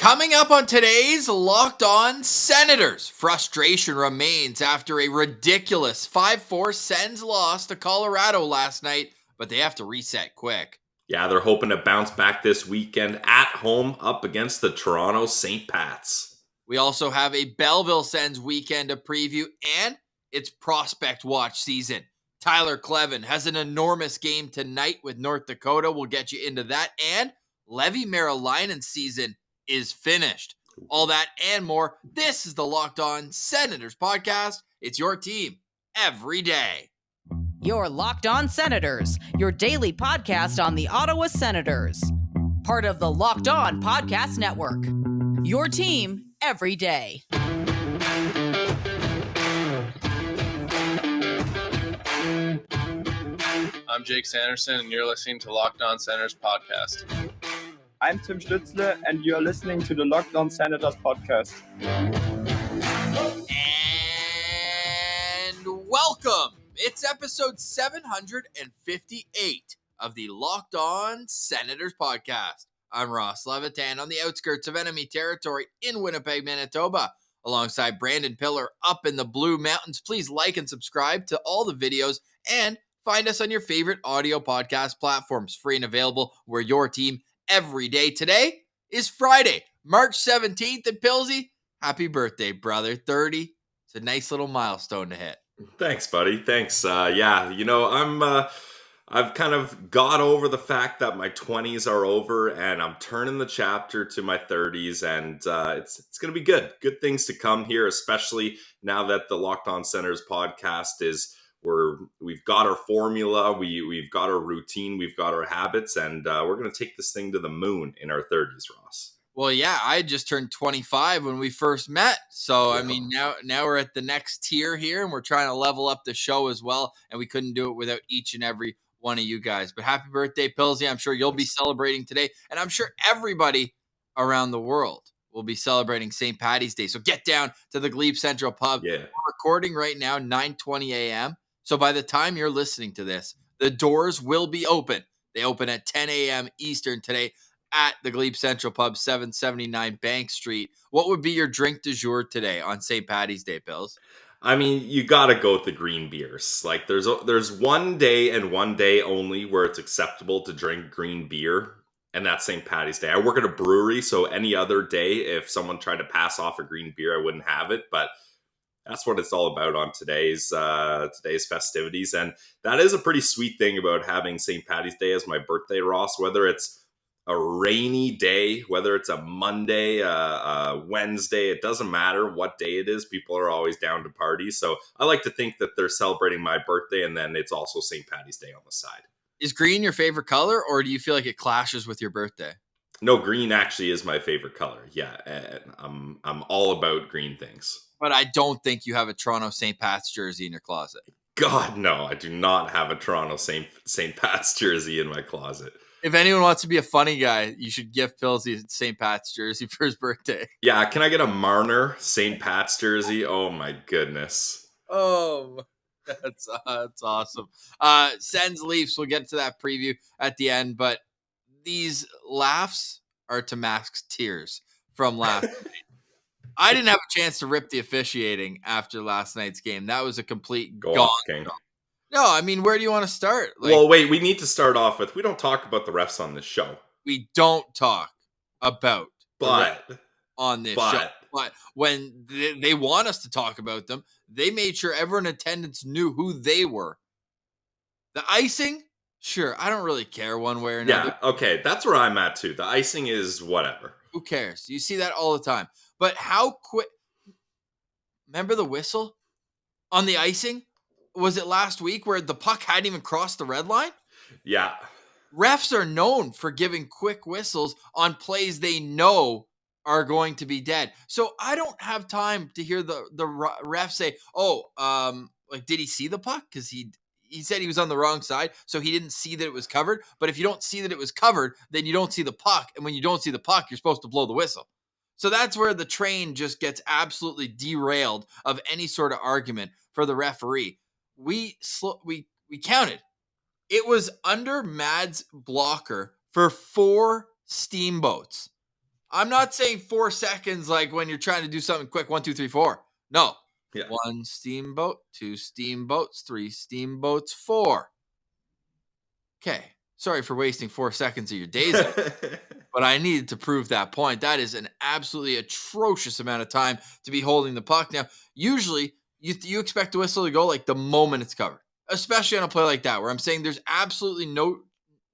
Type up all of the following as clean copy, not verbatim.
Coming up on today's Locked On Senators, frustration remains after a ridiculous 5-4 Sens loss to Colorado last night, but they have to reset quick. Yeah, they're hoping to bounce back this weekend at home up against the Toronto St. Pats. We also have a Belleville Sens weekend to preview, and it's prospect watch season. Tyler Kleven has an enormous game tonight with North Dakota. We'll get you into that, and Levitan season is finished. All that and more. This is the Locked On Senators podcast. It's your team every day. You're Locked On Senators, your daily podcast on the Ottawa Senators. Part of the Locked On Podcast Network. Your team every day. I'm Jake Sanderson, and you're listening to Locked On Senators podcast. I'm Tim Stützle, and you're listening to the Locked On Senators podcast. And welcome. It's episode 758 of the Locked On Senators podcast. I'm Ross Levitan on the outskirts of enemy territory in Winnipeg, Manitoba, alongside Brandon Piller up in the Blue Mountains. Please like and subscribe to all the videos and find us on your favorite audio podcast platforms, free and available. We're your team every day. Today is Friday, March 17th, and Pillsy, happy birthday, brother. 30. It's a nice little milestone to hit. Thanks, buddy. Thanks. I've kind of got over the fact that my 20s are over, and I'm turning the chapter to my 30s, and it's going to be good. Good things to come here, especially now that the Locked On Senators podcast we've got our formula, we've got our routine, we've got our habits, and we're going to take this thing to the moon in our 30s, Ross. Well, yeah, I just turned 25 when we first met. So, yeah. I mean, now we're at the next tier here, and we're trying to level up the show as well, and we couldn't do it without each and every one of you guys. But happy birthday, Pillsy. I'm sure you'll be celebrating today, and I'm sure everybody around the world will be celebrating St. Paddy's Day. So get down to the GLEBE Central Pub. Yeah. We're recording right now, 9:20 a.m., so by the time you're listening to this, the doors will be open. They open at 10 a.m. Eastern today at the Glebe Central Pub, 779 Bank Street. What would be your drink du jour today on St. Paddy's Day, Pills? I mean, you got to go with the green beers. Like, there's one day and one day only where it's acceptable to drink green beer, and that's St. Paddy's Day. I work at a brewery, so any other day, if someone tried to pass off a green beer, I wouldn't have it, but that's what it's all about on today's festivities. And that is a pretty sweet thing about having St. Paddy's Day as my birthday, Ross, whether it's a rainy day, whether it's a Monday, a Wednesday, it doesn't matter what day it is. People are always down to party. So I like to think that they're celebrating my birthday, and then it's also St. Paddy's Day on the side. Is green your favorite color, or do you feel like it clashes with your birthday? No, green actually is my favorite color. Yeah, and I'm all about green things. But I don't think you have a Toronto St. Pat's jersey in your closet. God, no, I do not have a Toronto St. Pat's jersey in my closet. If anyone wants to be a funny guy, you should gift Pillsy a St. Pat's jersey for his birthday. Yeah, can I get a Marner St. Pat's jersey? Oh my goodness. Oh, that's awesome. Sens Leafs, we'll get to that preview at the end, but these laughs are to mask tears from last night. I didn't have a chance to rip the officiating after last night's game. That was a complete gong. No, I mean, where do you want to start? Well, wait, we need to start off with, we don't talk about the refs on this show. We don't talk about on this show. But when they want us to talk about them, they made sure everyone in attendance knew who they were. The icing, sure, I don't really care one way or another. Yeah, okay, that's where I'm at too. The icing is whatever. Who cares? You see that all the time. But how quick? Remember the whistle on the icing? Was it last week where the puck hadn't even crossed the red line? Yeah. Refs are known for giving quick whistles on plays they know are going to be dead. So I don't have time to hear the ref say, did he see the puck? Because he said he was on the wrong side, so he didn't see that it was covered. But if you don't see that it was covered, then you don't see the puck. And when you don't see the puck, you're supposed to blow the whistle. So that's where the train just gets absolutely derailed of any sort of argument for the referee. We counted. It was under Mad's blocker for 4 steamboats. I'm not saying 4 seconds like when you're trying to do something quick. 1, 2, 3, 4. No. Yeah. 1 steamboat, 2 steamboats, 3 steamboats, 4. Okay. Sorry for wasting 4 seconds of your days, but I needed to prove that point. That is an absolutely atrocious amount of time to be holding the puck. Now, usually you expect the whistle to go like the moment it's covered, especially on a play like that, where I'm saying there's absolutely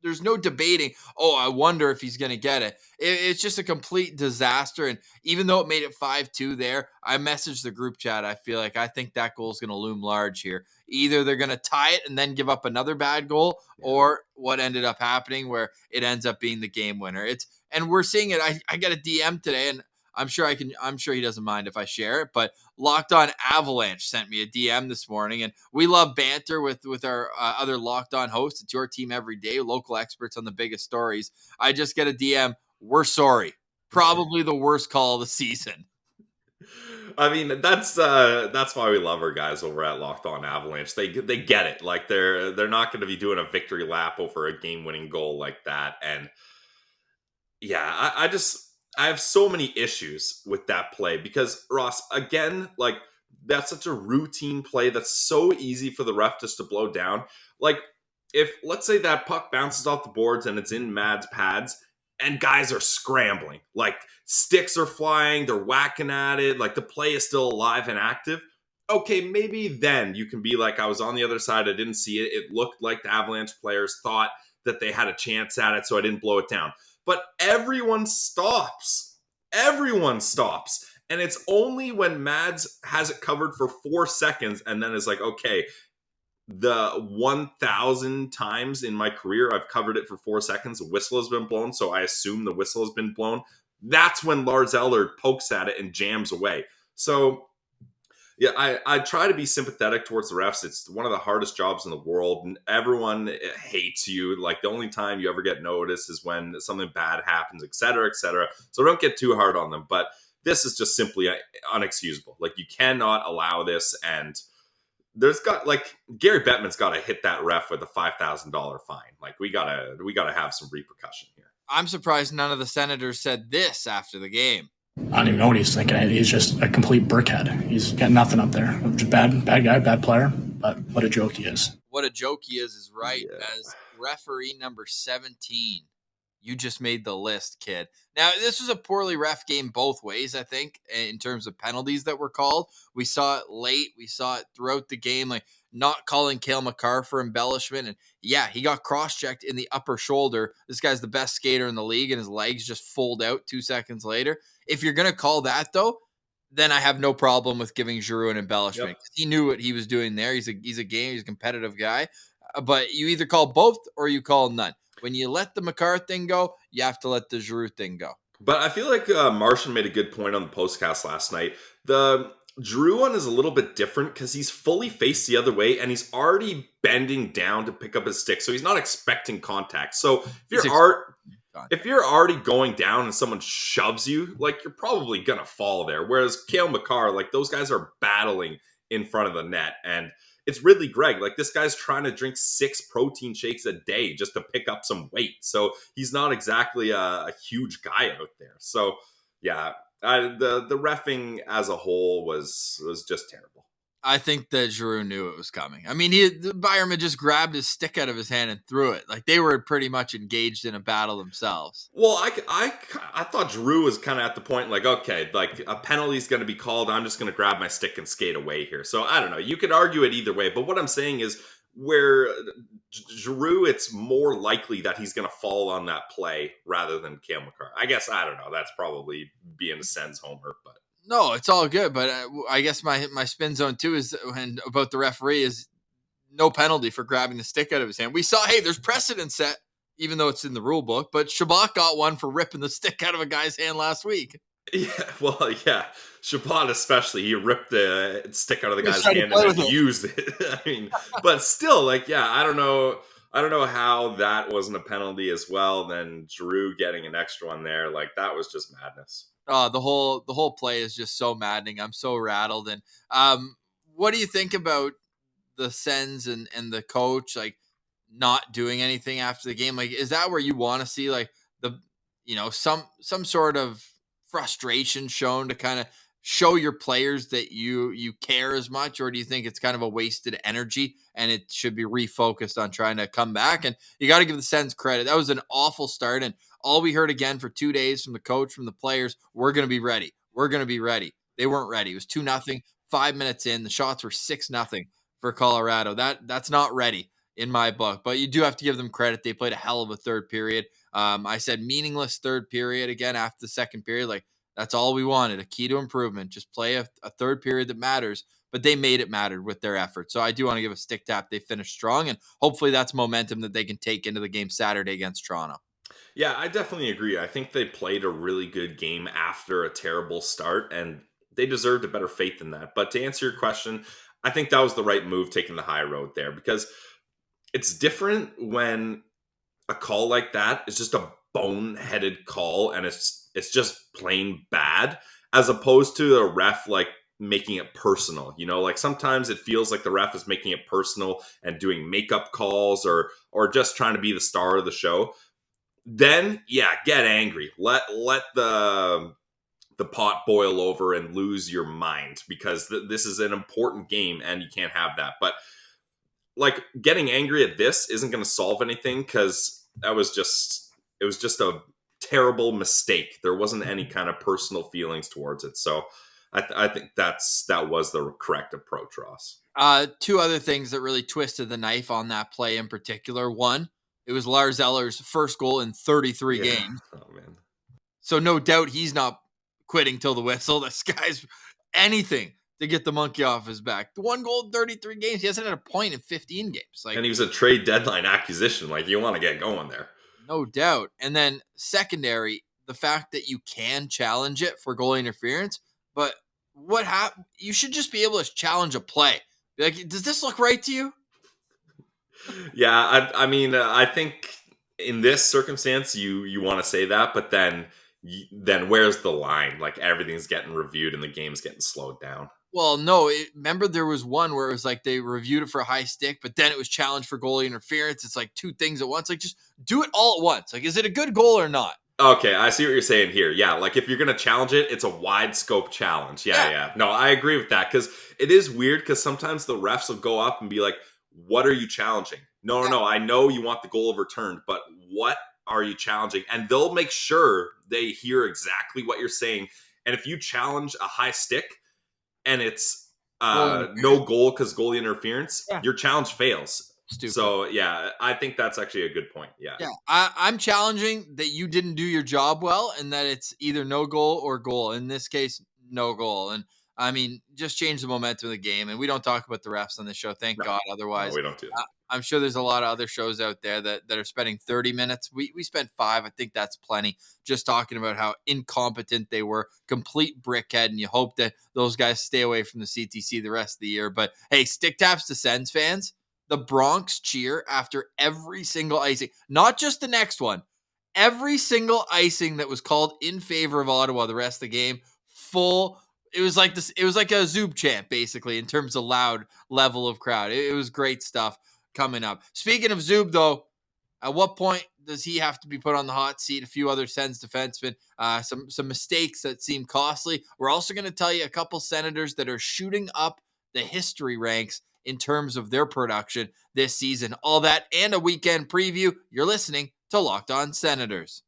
there's no debating, oh, I wonder if he's going to get it. It's just a complete disaster. And even though it made it 5-2 there, I messaged the group chat. I think that goal is going to loom large here. Either they're going to tie it and then give up another bad goal, or what ended up happening where it ends up being the game winner. And we're seeing it. I got a DM today, and I'm sure he doesn't mind if I share it, but Locked On Avalanche sent me a DM this morning, and we love banter with our other Locked On hosts. It's your team every day, local experts on the biggest stories. I just get a DM. We're sorry. Probably the worst call of the season. I mean, that's why we love our guys over at Locked On Avalanche. They get it. Like they're not going to be doing a victory lap over a game-winning goal like that. And yeah, I have so many issues with that play because, Ross, again, like that's such a routine play that's so easy for the ref just to blow down. Like if, let's say that puck bounces off the boards and it's in Mad's pads and guys are scrambling, like sticks are flying, they're whacking at it, like the play is still alive and active. Okay, maybe then you can be like, I was on the other side, I didn't see it. It looked like the Avalanche players thought that they had a chance at it, so I didn't blow it down. But everyone stops. Everyone stops. And it's only when Mads has it covered for 4 seconds and then is like, okay, the 1,000 times in my career I've covered it for 4 seconds, the whistle has been blown, so I assume the whistle has been blown. That's when Lars Eller pokes at it and jams away. So yeah, I try to be sympathetic towards the refs. It's one of the hardest jobs in the world, and everyone hates you. Like the only time you ever get noticed is when something bad happens, et cetera, et cetera. So don't get too hard on them. But this is just simply unexcusable. Like you cannot allow this. And there's got like Gary Bettman's got to hit that ref with a $5,000 fine. Like we gotta have some repercussion here. I'm surprised none of the Senators said this after the game. I don't even know what he's thinking. He's just a complete brickhead. He's got nothing up there. Just bad guy, bad player, but what a joke he is. What a joke he is right. Yeah. As referee number 17, you just made the list, kid. Now, this was a poorly ref game both ways, I think, in terms of penalties that were called. We saw it late. We saw it throughout the game, like not calling Cale Makar for embellishment. And yeah, he got cross-checked in the upper shoulder. This guy's the best skater in the league, and his legs just fold out 2 seconds later. If you're going to call that, though, then I have no problem with giving Giroux an embellishment. Yep. He knew what he was doing there. He's a competitive guy. But you either call both or you call none. When you let the Makar thing go, you have to let the Giroux thing go. But I feel like Martian made a good point on the postcast last night. The Giroux one is a little bit different because he's fully faced the other way and he's already bending down to pick up his stick. So he's not expecting contact. So if you're already going down and someone shoves you, like you're probably going to fall there. Whereas Cale Makar, like those guys are battling in front of the net. And it's Ridley Gregg. Like this guy's trying to drink 6 protein shakes a day just to pick up some weight. So he's not exactly a huge guy out there. So yeah, the reffing as a whole was just terrible. I think that Giroux knew it was coming. I mean, Byerman just grabbed his stick out of his hand and threw it. Like they were pretty much engaged in a battle themselves. Well, I thought Giroux was kind of at the point like, okay, like a penalty is going to be called. I'm just going to grab my stick and skate away here. So I don't know. You could argue it either way. But what I'm saying is where Giroux, it's more likely that he's going to fall on that play rather than Cale Makar. I guess, I don't know. That's probably being a Sens homer, but. No, it's all good, but I guess my spin zone too is about the referee is no penalty for grabbing the stick out of his hand. We saw, hey, there's precedent set, even though it's in the rule book, but Shabbat got one for ripping the stick out of a guy's hand last week. Yeah, well, yeah, Shabbat especially, he ripped the stick out of the guy's hand and then used it. I mean, but still, like, yeah, I don't know how that wasn't a penalty as well. Then Giroux getting an extra one there, like that was just madness. The whole play is just so maddening. I'm so rattled. And what do you think about the Sens and the coach like not doing anything after the game? Like, is that where you want to see like some sort of frustration shown to kind of show your players that you care as much, or do you think it's kind of a wasted energy and it should be refocused on trying to come back? And you got to give the Sens credit. That was an awful start, and all we heard again for 2 days from the coach, from the players, we're going to be ready. We're going to be ready. They weren't ready. It was 2-0. 5 minutes in, the shots were 6-0 for Colorado. That's not ready in my book, but you do have to give them credit. They played a hell of a third period. I said meaningless third period again after the second period. Like, that's all we wanted, a key to improvement. Just play a third period that matters, but they made it matter with their effort. So I do want to give a stick tap. They finished strong, and hopefully that's momentum that they can take into the game Saturday against Toronto. Yeah, I definitely agree. I think they played a really good game after a terrible start, and they deserved a better fate than that. But to answer your question, I think that was the right move, taking the high road there, because it's different when a call like that is just a boneheaded call and it's just plain bad, as opposed to a ref like making it personal. Like sometimes it feels like the ref is making it personal and doing makeup calls or just trying to be the star of the show. Then get angry. Let the pot boil over and lose your mind, because this is an important game and you can't have that. But like, getting angry at this isn't going to solve anything, because it was just a terrible mistake. There wasn't any kind of personal feelings towards it. So I think that was the correct approach, Ross. Two other things that really twisted the knife on that play in particular. One, it was Lars Eller's first goal in 33 games. Oh, man. So no doubt he's not quitting till the whistle. This guy's anything to get the monkey off his back. 1 goal in 33 games. He hasn't had a point in 15 games. And he was a trade deadline acquisition. Like, you want to get going there. No doubt. And then secondary, the fact that you can challenge it for goal interference, but you should just be able to challenge a play. Be like, does this look right to you? Yeah, I mean, I think in this circumstance, you want to say that, but then where's the line? Like, everything's getting reviewed and the game's getting slowed down. Well, no. Remember, there was one where it was like they reviewed it for a high stick, but then it was challenged for goalie interference. It's like two things at once. Like, just do it all at once. Like, is it a good goal or not? Okay, I see what you're saying here. Yeah, like if you're going to challenge it, it's a wide scope challenge. Yeah. No, I agree with that, because it is weird, because sometimes the refs will go up and be like, what are you challenging? No, I know you want the goal overturned, but what are you challenging? And they'll make sure they hear exactly what you're saying. And if you challenge a high stick and it's no goal because goalie interference, your challenge fails. Stupid. So, yeah, I think that's actually a good point. Yeah. I'm challenging that you didn't do your job well and that it's either no goal or goal. In this case, no goal. And I mean, just change the momentum of the game. And we don't talk about the refs on this show. Thank God. Otherwise, we don't do that. I'm sure there's a lot of other shows out there that are spending 30 minutes. We spent 5. I think that's plenty. Just talking about how incompetent they were, complete brickhead. And you hope that those guys stay away from the CTC the rest of the year. But hey, stick taps to Sens fans. The Bronx cheer after every single icing, not just the next one, every single icing that was called in favor of Ottawa the rest of the game, full. It was like this. It was like a Zoob chant, basically, in terms of loud level of crowd. It was great stuff coming up. Speaking of Zoob, though, at what point does he have to be put on the hot seat? A few other Sens defensemen, some mistakes that seem costly. We're also going to tell you a couple Senators that are shooting up the history ranks in terms of their production this season. All that and a weekend preview. You're listening to Locked On Senators.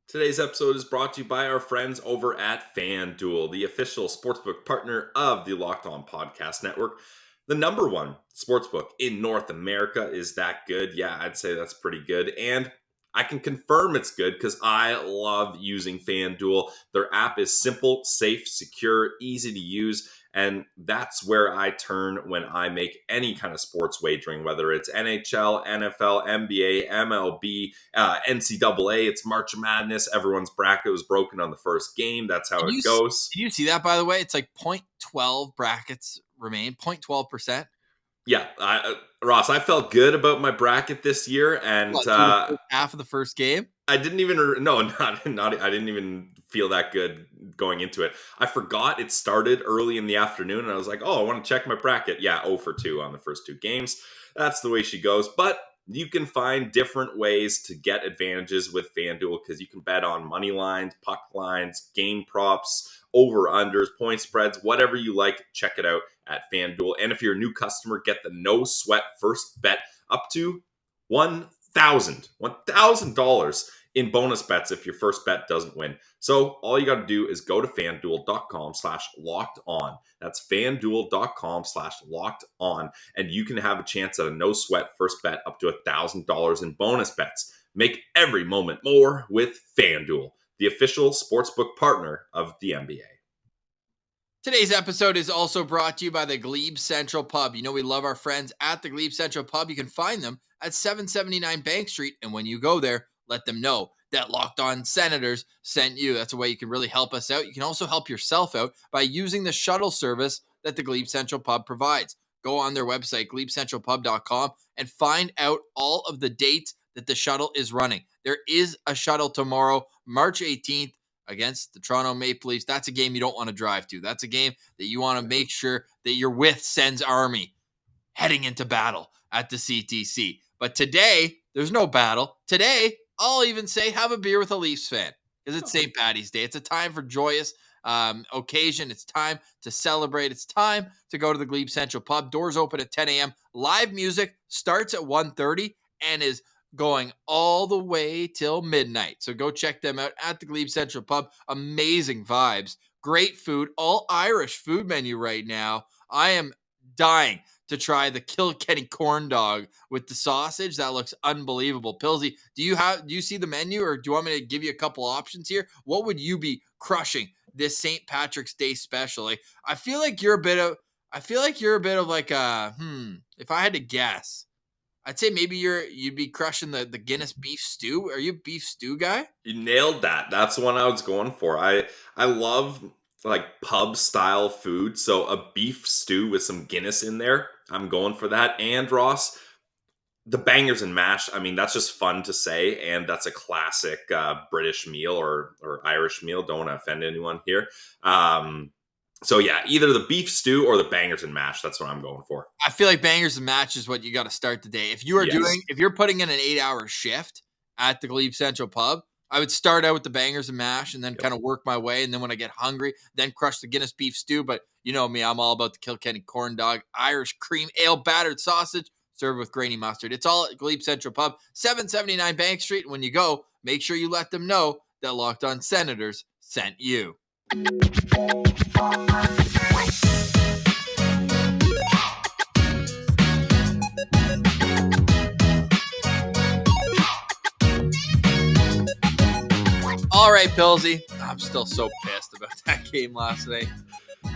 Today's episode is brought to you by our friends over at FanDuel, the official sportsbook partner of the Locked On Podcast Network. The number one sportsbook in North America. Is that good? Yeah, I'd say that's pretty good. And I can confirm it's good because I love using FanDuel. Their app is simple, safe, secure, easy to use. And that's where I turn when I make any kind of sports wagering, whether it's NHL, NFL, NBA, MLB, NCAA. It's March Madness. Everyone's bracket was broken on the first game. That's how it goes. Did you see that, by the way? It's like 0.12 brackets remain, 0.12%. Yeah, Ross, I felt good about my bracket this year, and half of the first game. I didn't even I didn't even feel that good going into it. I forgot it started early in the afternoon, and I was like, "Oh, I want to check my bracket." Yeah, 0 for 2 on the first 2 games. That's the way she goes. But you can find different ways to get advantages with FanDuel because you can bet on money lines, puck lines, game props, over-unders, point spreads, whatever you like. Check it out at FanDuel. And if you're a new customer, get the no sweat first bet up to $1,000 in bonus bets if your first bet doesn't win. So all you got to do is go to fanduel.com/locked-on. That's fanduel.com/locked-on. And you can have a chance at a no sweat first bet up to $1,000 in bonus bets. Make every moment more with FanDuel, the official sportsbook partner of the NBA. Today's episode is also brought to you by the GLEBE Central Pub. You know we love our friends at the GLEBE Central Pub. You can find them at 779 Bank Street. And when you go there, let them know that Locked On Senators sent you. That's a way you can really help us out. You can also help yourself out by using the shuttle service that the GLEBE Central Pub provides. Go on their website, GLEBECentralPub.com, and find out all of the dates that the shuttle is running. There is a shuttle tomorrow, March 18th, against the Toronto Maple Leafs. That's a game you don't want to drive to. That's a game that you want to make sure that you're with Sens Army heading into battle at the CTC. But today, there's no battle. Today, I'll even say have a beer with a Leafs fan because it's St. Paddy's Day. It's a time for joyous occasion. It's time to celebrate. It's time to go to the GLEBE Central Pub. Doors open at 10 a.m. Live music starts at 1:30 and is going all the way till midnight. So go check them out at the GLEBE Central Pub. Amazing vibes. Great food. All Irish food menu right now. I am dying to try the Kilkenny corn dog with the sausage. That looks unbelievable. Pillsy, do you see the menu, or do you want me to give you a couple options here? What would you be crushing this St. Patrick's Day special? Like, I feel like you're a bit of like a if I had to guess, I'd say maybe you'd be crushing the Guinness beef stew. Are you a beef stew guy? You nailed that. That's the one I was going for. I love like pub style food. So a beef stew with some Guinness in there, I'm going for that. And Ross, the bangers and mash. I mean, that's just fun to say, and that's a classic British meal or Irish meal. Don't want to offend anyone here. So yeah, either the beef stew or the bangers and mash. That's what I'm going for. I feel like bangers and mash is what you got to start the day. If you're putting in an 8-hour shift at the Glebe Central Pub, I would start out with the bangers and mash and then kind of work my way. And then when I get hungry, then crush the Guinness beef stew. But you know me, I'm all about the Kilkenny corn dog, Irish cream ale battered sausage served with grainy mustard. It's all at Glebe Central Pub, 779 Bank Street. When you go, make sure you let them know that Locked On Senators sent you. All right, Pillsy. I'm still so pissed about that game last night.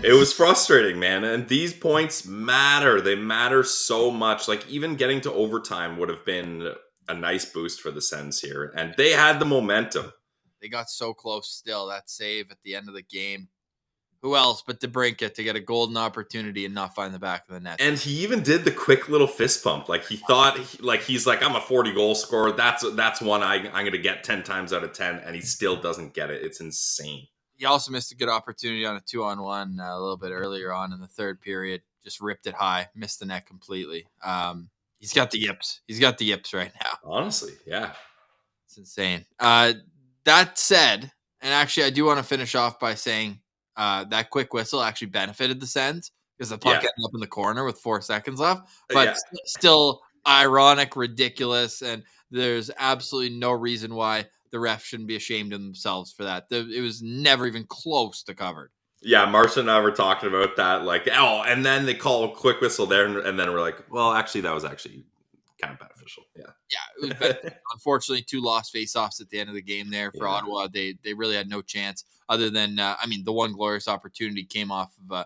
It was frustrating, man. And these points matter. They matter so much. Like, even getting to overtime would have been a nice boost for the Sens here. And they had the momentum. They got so close still. That save at the end of the game. Who else but DeBrincat to get a golden opportunity and not find the back of the net? And he even did the quick little fist pump. Like, he thought, he's like, I'm a 40-goal scorer. That's one I'm going to get 10 times out of 10. And he still doesn't get it. It's insane. He also missed a good opportunity on a 2-on-1 a little bit earlier on in the third period. Just ripped it high. Missed the net completely. He's got the yips. He's got the yips right now. Honestly, yeah. It's insane. That said, and actually I do want to finish off by saying that quick whistle actually benefited the Sens because the puck ended up in the corner with 4 seconds left. But still ironic, ridiculous, and there's absolutely no reason why the ref shouldn't be ashamed of themselves for that. It was never even close to covered. Yeah, Marcia and I were talking about that. Like, and then they call a quick whistle there, and then we're like, well, actually, that was actually kind of beneficial. Yeah, it was beneficial. Unfortunately, 2 lost faceoffs at the end of the game there for Ottawa. They really had no chance other than, the one glorious opportunity came off of,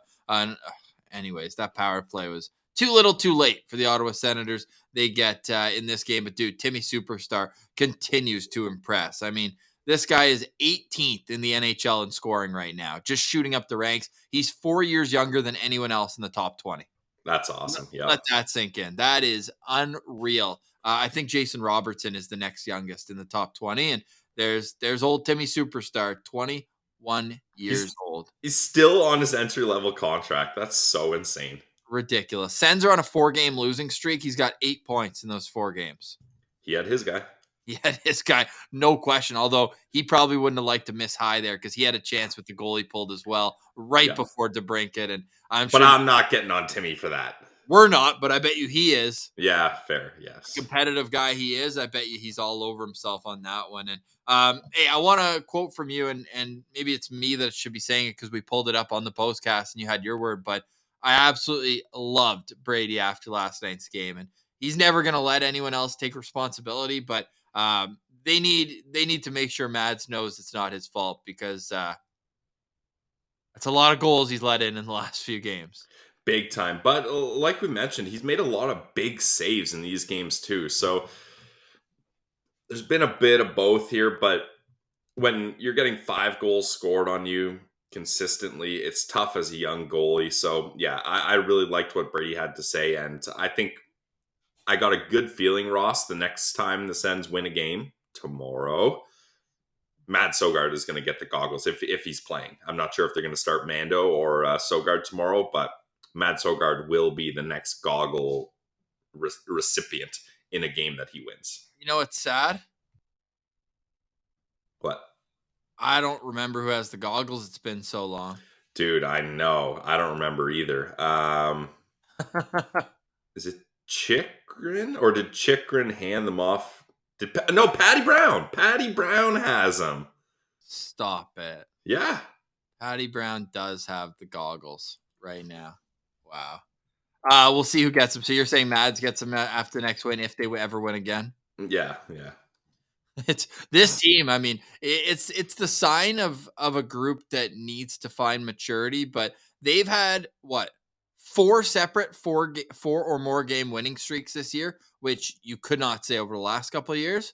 anyways, that power play was too little too late for the Ottawa Senators. They get in this game, but dude, Timmy Superstar continues to impress. I mean, this guy is 18th in the NHL in scoring right now, just shooting up the ranks. He's 4 years younger than anyone else in the top 20. That's awesome. Yeah, let that sink in. That is unreal. I think Jason Robertson is the next youngest in the top 20, and there's old Timmy Superstar, 21 years old. He's still on his entry level contract. That's so insane. ridiculous. Sens are on a 4-game losing streak. He's got 8 points in those 4 games. He had his guy. He had his guy, no question. Although he probably wouldn't have liked to miss high there because he had a chance with the goal he pulled as well right before DeBrincat. And But I'm not getting on Timmy for that. We're not, but I bet you he is. Yeah, fair. Yes. Competitive guy he is. I bet you he's all over himself on that one. And hey, I want to quote from you, and maybe it's me that should be saying it because we pulled it up on the postcast and you had your word, but I absolutely loved Brady after last night's game. And he's never going to let anyone else take responsibility, but they need to make sure Mads knows it's not his fault because that's a lot of goals he's let in the last few games. Big time. But like we mentioned, he's made a lot of big saves in these games too. So there's been a bit of both here, but when you're getting 5 goals scored on you consistently, it's tough as a young goalie. So yeah, I really liked what Brady had to say. And I think I got a good feeling, Ross, the next time the Sens win a game tomorrow, Matt Sogard is going to get the goggles if he's playing. I'm not sure if they're going to start Mando or Sogard tomorrow, but Matt Sogard will be the next goggle recipient in a game that he wins. You know what's sad? What? I don't remember who has the goggles. It's been so long. Dude, I know. I don't remember either. Is it Chikrin? Or did Chikrin hand them off? No, Patty Brown. Patty Brown has them. Stop it. Yeah. Patty Brown does have the goggles right now. Wow. We'll see who gets them. So you're saying Mads gets them after the next win if they ever win again? Yeah. It's this team. I mean, it's the sign of a group that needs to find maturity. But they've had 4 separate four or more game winning streaks this year, which you could not say over the last couple of years.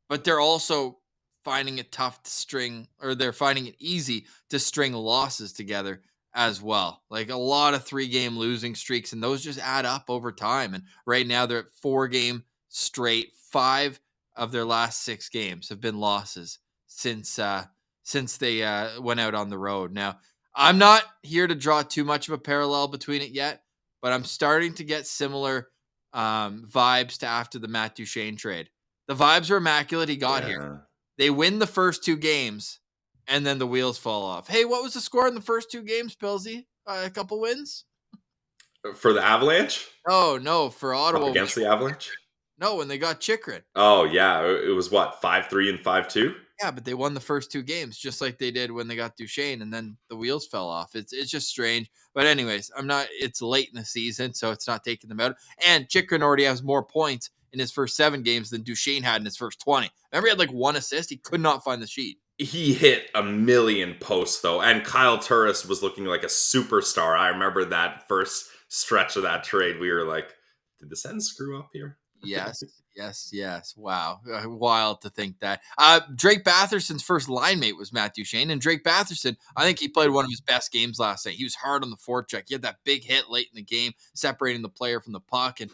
But they're also finding it tough to string, or they're finding it easy to string losses together as well. Like a lot of 3-game losing streaks, and those just add up over time. And right now they're at 4-game straight. 5 of their last 6 games have been losses since they went out on the road. Now, I'm not here to draw too much of a parallel between it yet, but I'm starting to get similar vibes to after the Matt Duchene trade. The vibes are immaculate. He got here. They win the first 2 games, and then the wheels fall off. Hey, what was the score in the first 2 games, Pillsy? A couple wins? For the Avalanche? Oh, no, for Ottawa. Up against the Avalanche? No, when they got Chikrin. Oh, yeah. It was 5-3 and 5-2? Yeah, but they won the first 2 games just like they did when they got Duchene, and then the wheels fell off. It's just strange. But anyways, it's late in the season, so it's not taking them out. And Chikrin already has more points in his first 7 games than Duchene had in his first 20. Remember, he had 1 assist. He could not find the sheet. He hit a million posts, though. And Kyle Turris was looking like a superstar. I remember that first stretch of that trade. We were like, did the Sens screw up here? Yes. Wow. Wild to think that. Drake Batherson's first line mate was Matt Duchene. And Drake Batherson, I think he played one of his best games last night. He was hard on the forecheck. He had that big hit late in the game, separating the player from the puck. And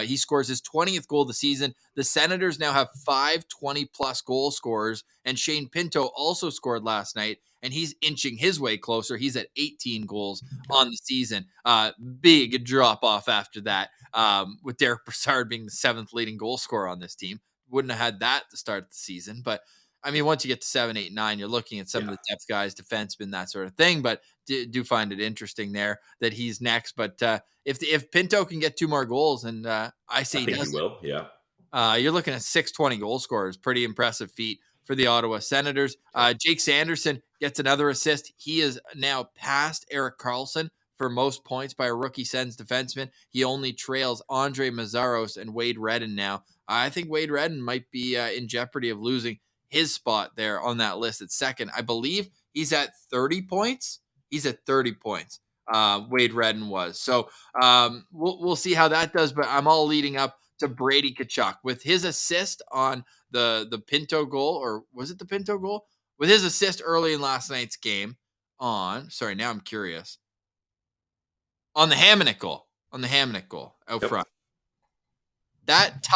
he scores his 20th goal of the season. The Senators now have 5 20-plus goal scorers. And Shane Pinto also scored last night. And he's inching his way closer. He's at 18 goals on the season. Big drop off after that. With Derek Brassard being the 7th leading goal scorer on this team. Wouldn't have had that to start the season. But, I mean, once you get to 7, 8, 9, you're looking at some of the depth guys, defensemen, that sort of thing. But do find it interesting there that he's next. But if Pinto can get 2 more goals, and I think he will, yeah. You're looking at 620 goal scorers. Pretty impressive feat for the Ottawa Senators. Jake Sanderson gets another assist. He is now past Erik Karlsson for most points by a rookie Sens defenseman. He only trails Andre Mazzaros and Wade Redden now. I think Wade Redden might be in jeopardy of losing his spot there on that list at second. I believe he's at 30 points. He's at 30 points. Wade Redden was. So we'll see how that does, but I'm all leading up to Brady Tkachuk with his assist on the Pinto goal, or was it the Pinto goal? With his assist early in last night's game now I'm curious. On the Hamonic goal out front. That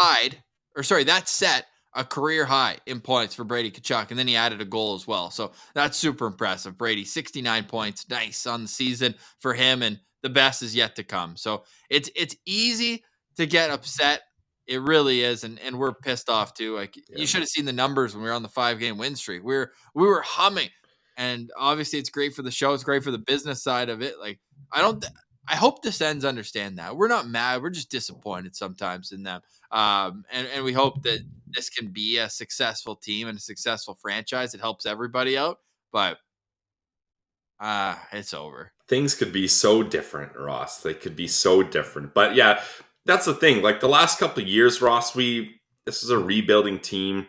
set a career high in points for Brady Tkachuk, and then he added a goal as well. So that's super impressive. Brady, 69 points, nice on the season for him, and the best is yet to come. So it's easy to get upset. It really is, and we're pissed off too. Like you should have seen the numbers when we were on the 5-game win streak. We were humming, and obviously it's great for the show. It's great for the business side of it. Like I hope the Sens understand that. We're not mad. We're just disappointed sometimes in them. And we hope that this can be a successful team and a successful franchise. It helps everybody out, but it's over. Things could be so different, Ross. They could be so different. But yeah, that's the thing. Like the last couple of years, Ross, this is a rebuilding team.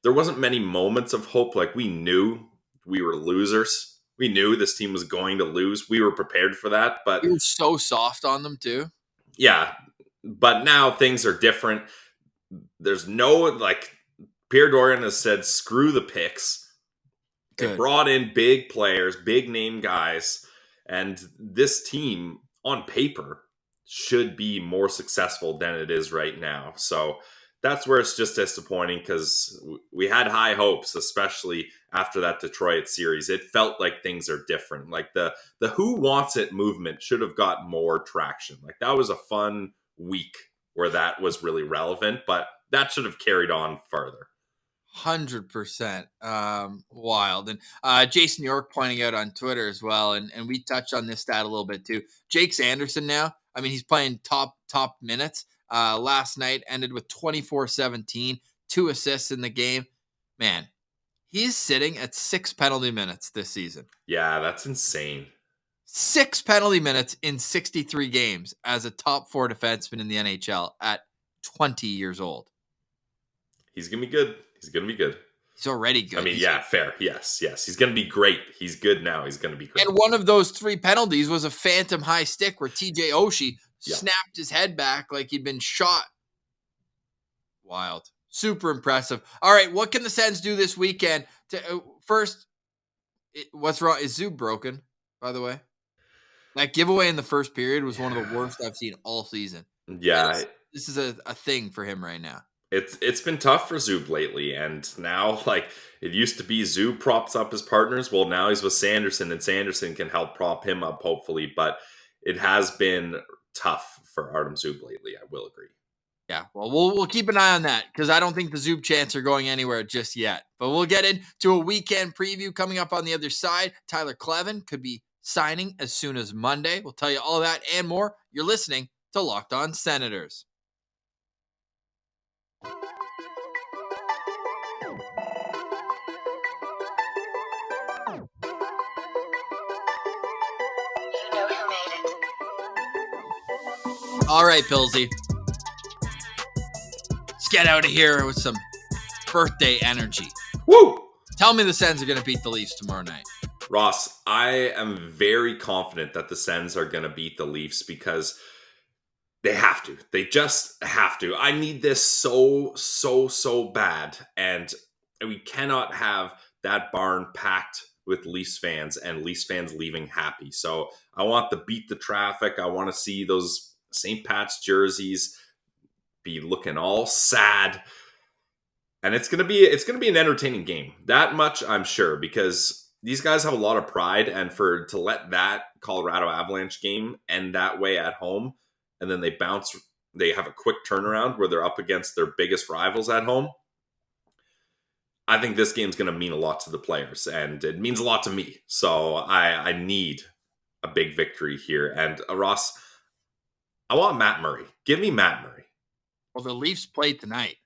There wasn't many moments of hope. Like we knew we were losers. We knew this team was going to lose. We were prepared for that. But We were so soft on them too. yeah, but now things are different. There's no, like, Pierre Dorian has said, screw the picks. They Good. brought in big players, big name guys, and this team, on paper, should be more successful than it is right now. So that's where it's just disappointing because we had high hopes, especially after that Detroit series. It felt like things are different. Like the Who Wants It movement should have got more traction. Like that was a fun week where that was really relevant, but that should have carried on further. 100% wild. And Jason York pointing out on Twitter as well, and we touched on this stat a little bit too. Jake Sanderson now, I mean, he's playing top minutes. Last night ended with 24-17, 2 assists in the game. Man, he's sitting at 6 penalty minutes this season. Yeah, that's insane. 6 penalty minutes in 63 games as a top 4 defenseman in the NHL at 20 years old. He's going to be good. He's going to be good. He's already good. I mean, fair. Yes. He's going to be great. He's good now. He's going to be great. And one of those 3 penalties was a phantom high stick where TJ Oshie snapped his head back like he'd been shot. Wild. Super impressive. All right, what can the Sens do this weekend? First, what's wrong? Is Zub broken, by the way? That giveaway in the first period was one of the worst I've seen all season. Yeah. This is a thing for him right now. It's been tough for Zub lately, and now, like, it used to be Zub props up his partners. Well, now he's with Sanderson, and Sanderson can help prop him up, hopefully, but it has been tough for Artem Zub lately, I will agree. Yeah, well, we'll keep an eye on that because I don't think the Zub chants are going anywhere just yet. But we'll get into a weekend preview coming up on the other side. Tyler Kleven could be signing as soon as Monday. We'll tell you all that and more. You're listening to Locked On Senators. All right, Pillsy. Let's get out of here with some birthday energy. Woo! Tell me the Sens are going to beat the Leafs tomorrow night. Ross, I am very confident that the Sens are going to beat the Leafs because they have to. They just have to. I need this so bad. And we cannot have that barn packed with Leafs fans and Leafs fans leaving happy. So I want to beat the traffic. I want to see those St. Pat's jerseys be looking all sad. And it's going to be an entertaining game. That much I'm sure, because these guys have a lot of pride, and to let that Colorado Avalanche game end that way at home, and then they have a quick turnaround where they're up against their biggest rivals at home. I think this game's going to mean a lot to the players, and it means a lot to me. So I need a big victory here. And Ross, I want Matt Murray. Give me Matt Murray. Well, the Leafs play tonight.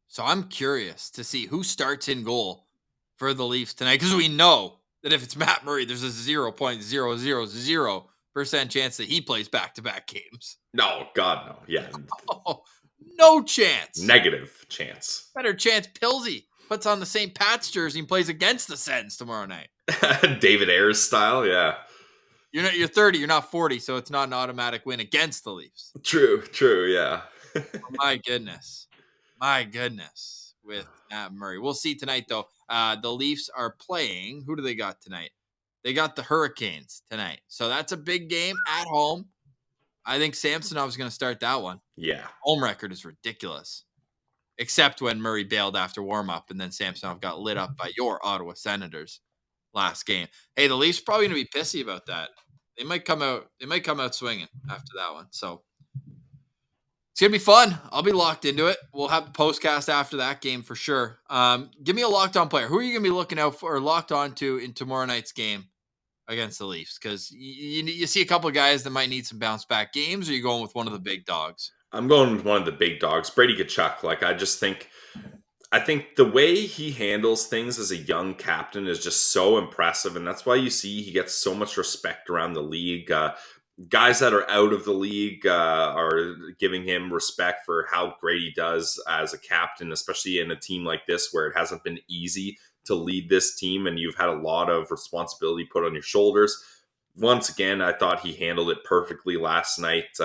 So I'm curious to see who starts in goal for the Leafs tonight, because we know that if it's Matt Murray, there's a 0.000% chance that he plays back-to-back games. No, God, no. Yeah. Oh, no chance. Negative chance. Better chance Pillsy puts on the St. Pat's jersey and plays against the Sens tomorrow night. David Ayers style, yeah. You're 30, you're not 40, so it's not an automatic win against the Leafs. True, yeah. My goodness with Matt Murray. We'll see tonight, though. The Leafs are playing. Who do they got tonight? They got the Hurricanes tonight. So that's a big game at home. I think Samsonov's going to start that one. Yeah. Home record is ridiculous. except when Murray bailed after warm-up and then Samsonov got lit up by your Ottawa Senators last game. Hey, the Leafs probably going to be pissy about that. They might come out swinging after that one. So it's going to be fun. I'll be locked into it. We'll have the postcast after that game for sure. Give me a locked on player. Who are you going to be looking out for or locked on to in tomorrow night's game against the Leafs? Because you see a couple of guys that might need some bounce back games, or are you going with one of the big dogs? I'm going with one of the big dogs, Brady Tkachuk. Like, I think the way he handles things as a young captain is just so impressive, and that's why you see he gets so much respect around the league. Guys that are out of the league are giving him respect for how great he does as a captain, especially in a team like this where it hasn't been easy to lead this team and you've had a lot of responsibility put on your shoulders. Once again, I thought he handled it perfectly last night.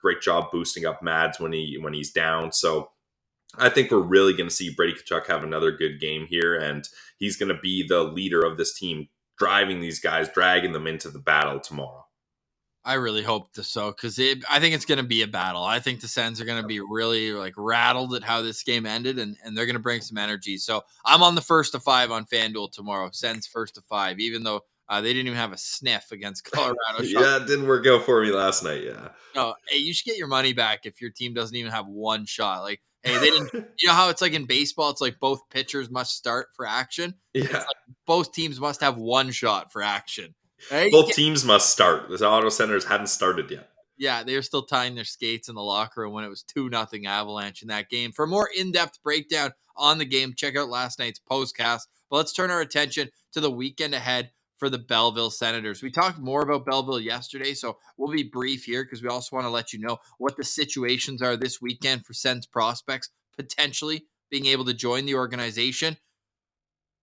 Great job boosting up Mads when he's down. So I think we're really going to see Brady Tkachuk have another good game here, and he's going to be the leader of this team, driving these guys, dragging them into the battle tomorrow. I really hope so, because I think it's going to be a battle. I think the Sens are going to be really rattled at how this game ended, and they're going to bring some energy. So I'm on the 1st to 5 on FanDuel tomorrow. Sens 1st to 5, even though they didn't even have a sniff against Colorado. Yeah, it didn't work out for me last night. Yeah. No, hey, you should get your money back if your team doesn't even have one shot. Like, hey, they didn't. You know how it's like in baseball? It's like both pitchers must start for action. Yeah. It's like both teams must have one shot for action. Right? Both teams must start. The Ottawa Senators hadn't started yet. Yeah, they were still tying their skates in the locker room when it was 2-0 Avalanche in that game. For a more in-depth breakdown on the game, check out last night's postcast. But let's turn our attention to the weekend ahead for the Belleville Senators. We talked more about Belleville yesterday, so we'll be brief here because we also want to let you know what the situations are this weekend for Sens prospects potentially being able to join the organization.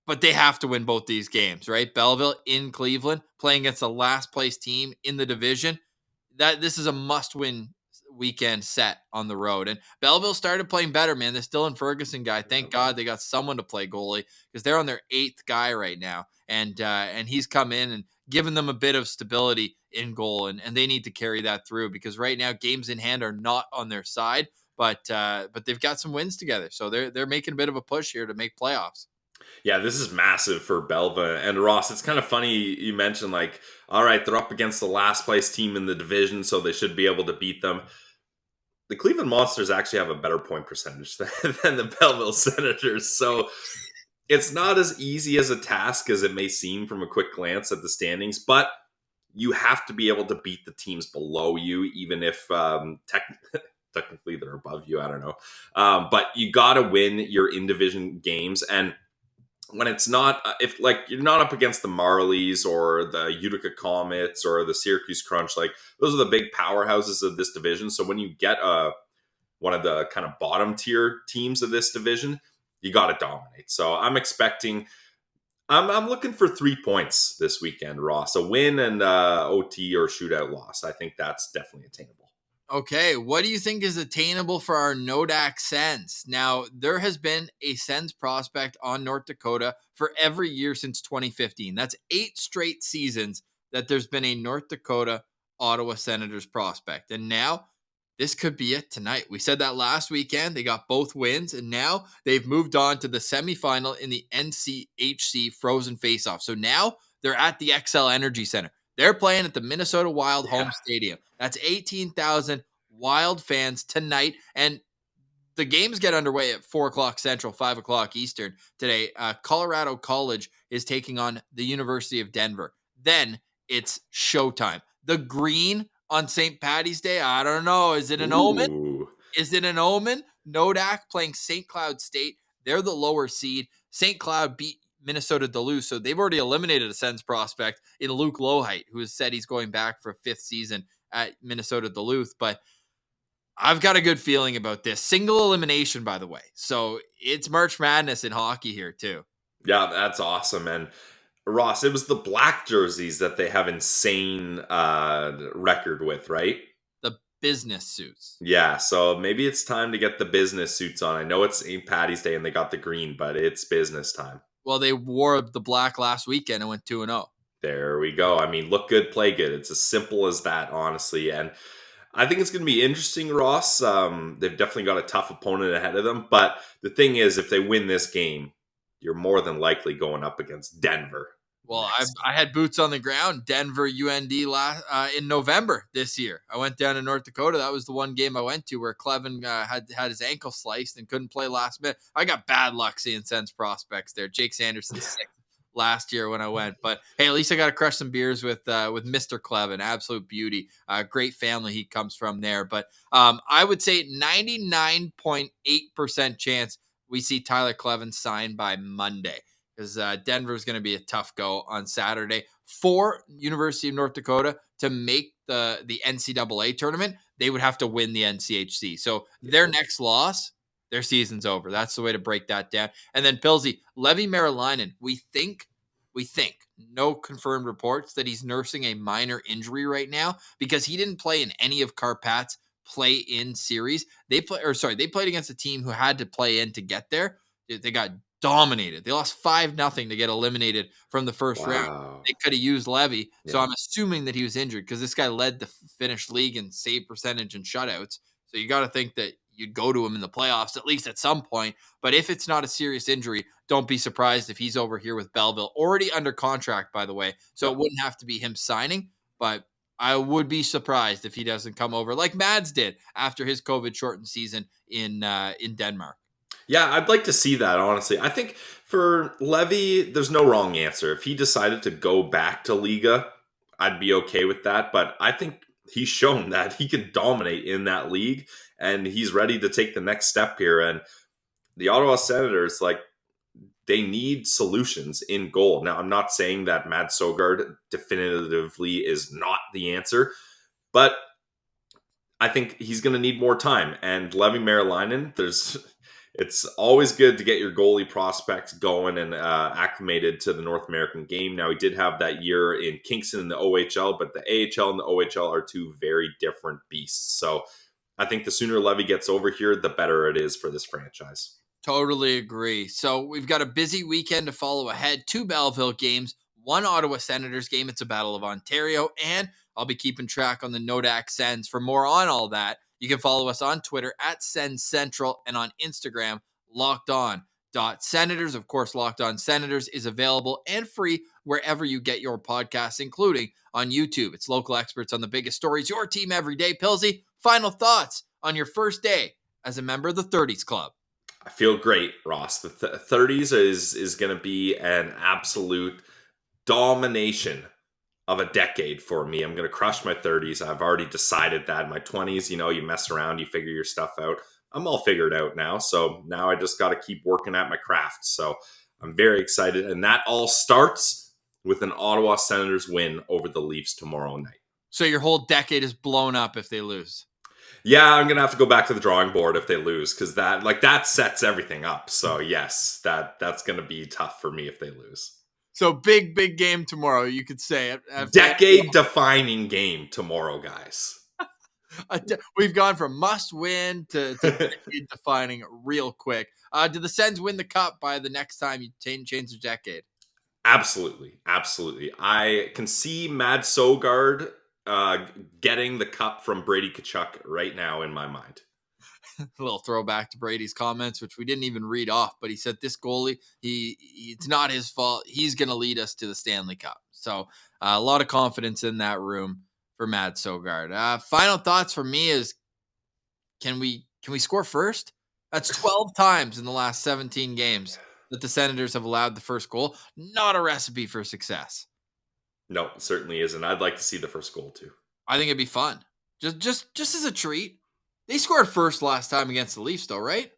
But they have to win both these games, right? Belleville in Cleveland playing against the last place team in the division. This is a must-win weekend set on the road. And Belleville started playing better, man. This Dylan Ferguson guy, thank God they got someone to play goalie because they're on their 8th guy right now. And he's come in and given them a bit of stability in goal. And they need to carry that through because right now games in hand are not on their side. But they've got some wins together. So they're making a bit of a push here to make playoffs. Yeah, this is massive for Belleville. And Ross, it's kind of funny you mentioned, all right, they're up against the last place team in the division, so they should be able to beat them. The Cleveland Monsters actually have a better point percentage than the Belleville Senators. So it's not as easy as a task as it may seem from a quick glance at the standings, but you have to be able to beat the teams below you, even if technically they're above you. I don't know. But you got to win your in-division games. And when it's not, if you're not up against the Marlies or the Utica Comets or the Syracuse Crunch, those are the big powerhouses of this division. So when you get one of the kind of bottom tier teams of this division, you got to dominate. So I'm looking for 3 points this weekend, Ross. A win and OT or shootout loss. I think that's definitely attainable. Okay, what do you think is attainable for our Nodak Sens? Now, there has been a Sens prospect on North Dakota for every year since 2015. That's 8 straight seasons that there's been a North Dakota Ottawa Senators prospect. And now, this could be it tonight. We said that last weekend. They got both wins, and now they've moved on to the semifinal in the NCHC Frozen Faceoff. So now they're at the XL Energy Center. They're playing at the Minnesota Wild home stadium. That's 18,000 Wild fans tonight. And the games get underway at 4 o'clock Central, 5 o'clock Eastern today. Colorado College is taking on the University of Denver. Then it's showtime. The green on St. Patty's Day, I don't know. Is it an omen? Is it an omen? Nodak playing St. Cloud State. They're the lower seed. St. Cloud beat Minnesota Duluth, so they've already eliminated a Sens prospect in Luke Lohheit, who has said he's going back for a 5th season at Minnesota Duluth. But I've got a good feeling about this. Single elimination, by the way. So it's March Madness in hockey here, too. Yeah, that's awesome. And Ross, it was the black jerseys that they have insane record with, right? The business suits. Yeah, so maybe it's time to get the business suits on. I know it's St. Patty's Day and they got the green, but it's business time. Well, they wore the black last weekend and went 2-0. There we go. I mean, look good, play good. It's as simple as that, honestly. And I think it's going to be interesting, Ross. They've definitely got a tough opponent ahead of them. But the thing is, if they win this game, you're more than likely going up against Denver. Well, next. I had boots on the ground, Denver UND in November this year. I went down to North Dakota. That was the one game I went to where Kleven had his ankle sliced and couldn't play last minute. I got bad luck seeing Sens prospects there. Jake Sanderson sick last year when I went, but hey, at least I got to crush some beers with Mr. Kleven. Absolute beauty. Great family he comes from there. But I would say 99.8% chance we see Tyler Kleven signed by Monday, because Denver is going to be a tough go on Saturday. For University of North Dakota to make the NCAA tournament, they would have to win the NCHC. So their next loss, their season's over. That's the way to break that down. And then Pilsy, Levi Marilainen, we think, no confirmed reports that he's nursing a minor injury right now because he didn't play in any of Karpat's play-in series. They played against a team who had to play in to get there. They got dominated. They lost 5-0 to get eliminated from the first round. They could have used Levy. Yeah. So I'm assuming that he was injured because this guy led the Finnish league in save percentage and shutouts. So you got to think that you'd go to him in the playoffs, at least at some point. But if it's not a serious injury, don't be surprised if he's over here with Belleville, already under contract, by the way. So it wouldn't have to be him signing, but I would be surprised if he doesn't come over like Mads did after his COVID-shortened season in Denmark. Yeah, I'd like to see that, honestly. I think for Levy, there's no wrong answer. If he decided to go back to Liga, I'd be okay with that. But I think he's shown that he can dominate in that league, and he's ready to take the next step here. And the Ottawa Senators, they need solutions in goal. Now, I'm not saying that Mads Søgaard definitively is not the answer, but I think he's going to need more time. And Levi Marilainen, it's always good to get your goalie prospects going and acclimated to the North American game. Now, he did have that year in Kingston in the OHL, but the AHL and the OHL are two very different beasts. So I think the sooner Levy gets over here, the better it is for this franchise. Totally agree. So we've got a busy weekend to follow ahead. 2 Belleville games, 1 Ottawa Senators game. It's a Battle of Ontario, and I'll be keeping track on the Nodak Sens. For more on all that, you can follow us on Twitter at Sens Central and on Instagram, LockedOn.Senators. Of course, Locked On Senators is available and free wherever you get your podcasts, including on YouTube. It's local experts on the biggest stories, your team every day. Pilsy, final thoughts on your first day as a member of the 30s Club. I feel great, Ross. The 30s is going to be an absolute domination of a decade for me. I'm going to crush my 30s. I've already decided that. In my 20s, you mess around, you figure your stuff out. I'm all figured out now. So now I just got to keep working at my craft. So I'm very excited. And that all starts with an Ottawa Senators win over the Leafs tomorrow night. So your whole decade is blown up if they lose. Yeah, I'm going to have to go back to the drawing board if they lose, because that sets everything up. So yes, that's going to be tough for me if they lose. So big game tomorrow, you could say it. Decade-defining game tomorrow, guys. We've gone from must-win to decade-defining real quick. Do the Sens win the Cup by the next time you change the decade? Absolutely. I can see Mads Søgaard getting the cup from Brady Tkachuk right now in my mind. A little throwback to Brady's comments, which we didn't even read off, but he said this goalie, it's not his fault. He's going to lead us to the Stanley Cup. So a lot of confidence in that room for Mads Søgaard. Final thoughts for me is, can we score first? That's 12 times in the last 17 games that the Senators have allowed the first goal. Not a recipe for success. No, it certainly isn't. I'd like to see the first goal too. I think it'd be fun. Just as a treat. They scored first last time against the Leafs, though, right?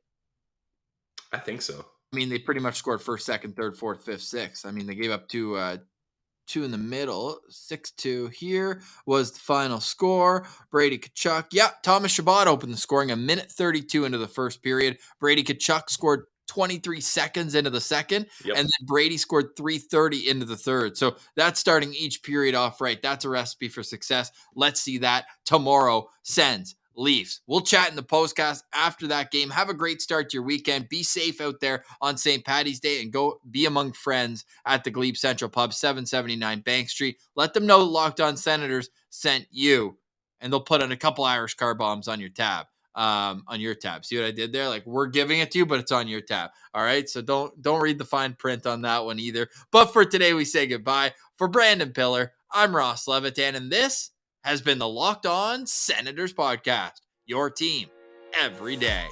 I think so. I mean, they pretty much scored first, second, third, fourth, fifth, sixth. I mean, they gave up two in the middle. 6-2 here was the final score. Brady Tkachuk. Yeah, Thomas Chabot opened the scoring a minute 32 into the first period. Brady Tkachuk scored 23 seconds into the second, and then Brady scored 3:30 into the third. So that's starting each period off right. That's a recipe for success. Let's see that tomorrow. Sens, Leafs. We'll chat in the postcast after that game. Have a great start to your weekend. Be safe out there on St. Paddy's Day and go be among friends at the Glebe Central Pub, 779 Bank Street. Let them know Locked On Senators sent you. and they'll put in a couple Irish car bombs on your tab. See what I did there? Like, we're giving it to you, but it's on your tab. All right. So don't read the fine print on that one either. But for today, we say goodbye. For Brandon Piller, I'm Ross Levitan, and this has been the Locked On Senators podcast, your team every day.